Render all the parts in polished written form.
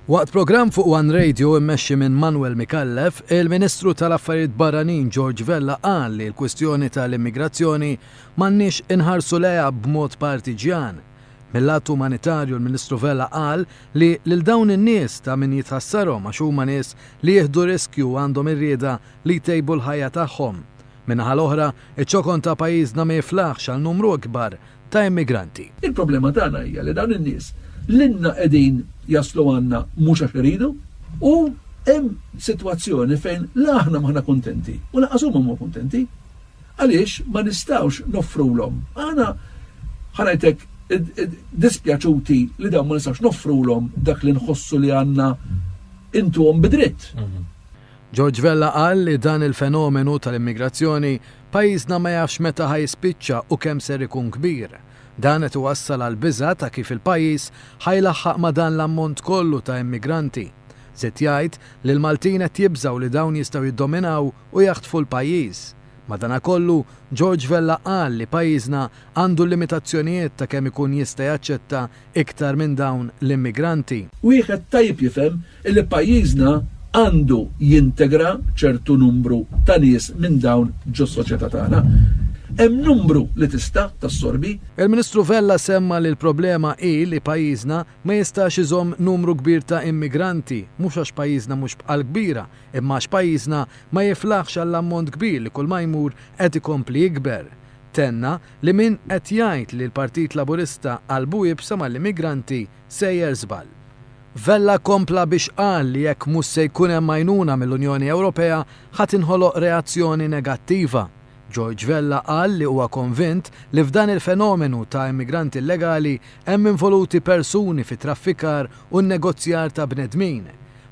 Waqt programm fuq One Radio immexxi minn Manuel Mikallef, il-Ministru tal-Affarijiet Barranin George Vella qal li l-kwistjoni tal-immigrazzjoni m'għandniex inħarsu lejha b'mod partiġjan. Mill-lat umanitarju l-Ministru Vella qal li lil dawn in-nies ta' min jitħassarhom għax huma nies li jieħdu riskju għandhom irrieda li jtejbu l-ħajja tagħhom. Minnaħa l-oħra, iċ-ċokon ta' pajjiżna ma jiflaħx għal numru kbar ta' immigranti. Il-problema tagħna hija li dawn in-nies l-inna qegħdin jaslu għandna mhux għax iridu u hemm sitwazzjoni fejn la aħna maħna kuntenti u laqas huma mhu kuntenti għaliex ma nistgħux noffrulhom. Aħna ħanajtek dispjaċuti li dawn ma nistgħux noffrulhom dak li nħossu li għandna intuhom bidritt. George Vella qal li dan il-fenomenu tal-immigrazzjoni pajjiżna ma jafx meta ħajspiċċa u kemm ser ikun kbir. Dan qed iwassal għal biża' ta' kif il-pajjiż ħajlaħħaq ma' dan l-ammont kollu ta' immigranti. Żied jgħid li l-Maltin qed jibżgħu li dawn jistgħu jiddominaw u jaħtfu l-pajjiż. Madankollu George Vella qal li pajjiżna għandu limitazzjonijiet ta' kemm ikun jista' jaċċetta iktar minn dawn l-immigranti. Wieħed tajjeb jifhem li pajjiżna għandu jintegra ċertu numru ta' nies minn dawn ġos-soċjetà tagħna. Hemm numru li tista' tassorbi. Il-Ministru Vella semma li l-problema hi li pajjiżna ma jistax iżomm numru kbir ta' immigranti, mhux għax pajjiżna mhux bqal kbira, imma għax pajjiżna ma jiflaħx għall-ammont kbir li kull ma jmur qed ikompli jikber. Tenna li min qed jgħid li l-Partit Laburista qalbu jibsa mal-immigranti sejjer żball. Vella kompla biex qal li jekk mhux se jkun hemm għajnuna mill-Unjoni Ewropea ħadd inħoloq reazzjoni negattiva. George Vella qal li huwa konvint li f'dan il-fenomenu ta' immigranti illegali hemm involuti persuni fi traffikar u n-negozjar ta' bnedmin.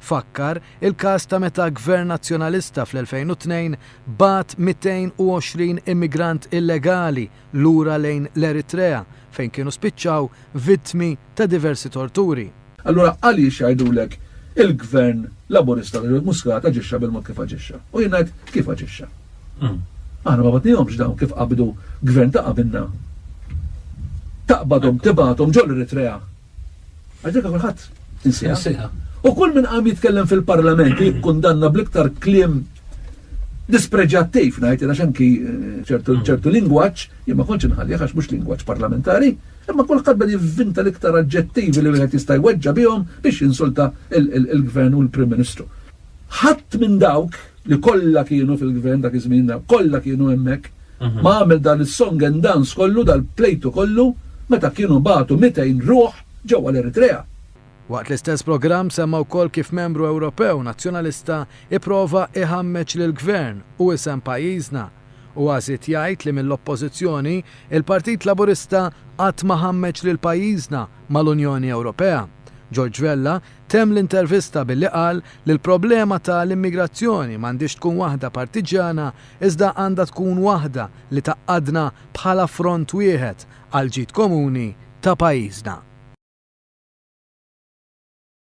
Fakkar il-każ ta' meta Gvern Nazzjonalista fl-2002 bat 220 immigrant illegali lura lejn l-Eritrea fejn kienu spiċċaw vittmi ta' diversi torturi. Allura għaliex jgħidulek il-Gvern Laburista Muscat aġixxa bil-mod kif aġixxa. U jien ngħid kif aġixxa. Aħna ma batnihomx dawn kif qabdu gvern ta' qabilna. Taqbadhom tibathom ġol Eritrea. Għaġek kulħadd insiha. U kull min qam jitkellem fil-Parlament jikkundanna bl-iktar kliem dispreġattiv ngħid għax anki ċertu lingwaġġ jien ma kontx inħalli għax mhux lingwaġġ parlamentari, imma kulħadd bad jivvinta l-iktar aġġettivi li wieħed jista' jweġġa bihom biex jinsulta il-Gvern u l-Prim Ministru. Ħadd minn dawk li kollha kienu fil-gvern dak iż-żmien kollha kienu hemmhekk, ma għamel dan is-song and dance kollu dal-plejtu kollu meta kienu bagħtu 200 ruħ ġewwa l-Eritrea. Waqt l-istess programm semma wkoll kif membru Ewropew nazzjonalista ipprova iħammeġ lill-gvern u isem pajjiżna. U għażiet jgħid li mill-oppożizzjoni il-Partit Laburista qatt ma ħammeġ lil pajjiżna mal-Unjoni Ewropea. George Vella temm l-intervista billi qal li l-problema tal-immigrazzjoni m'għandix tkun waħda partiġjana iżda għandha tkun waħda li taqadna bħala front wieħed għal ġid komuni ta' pajjiżna.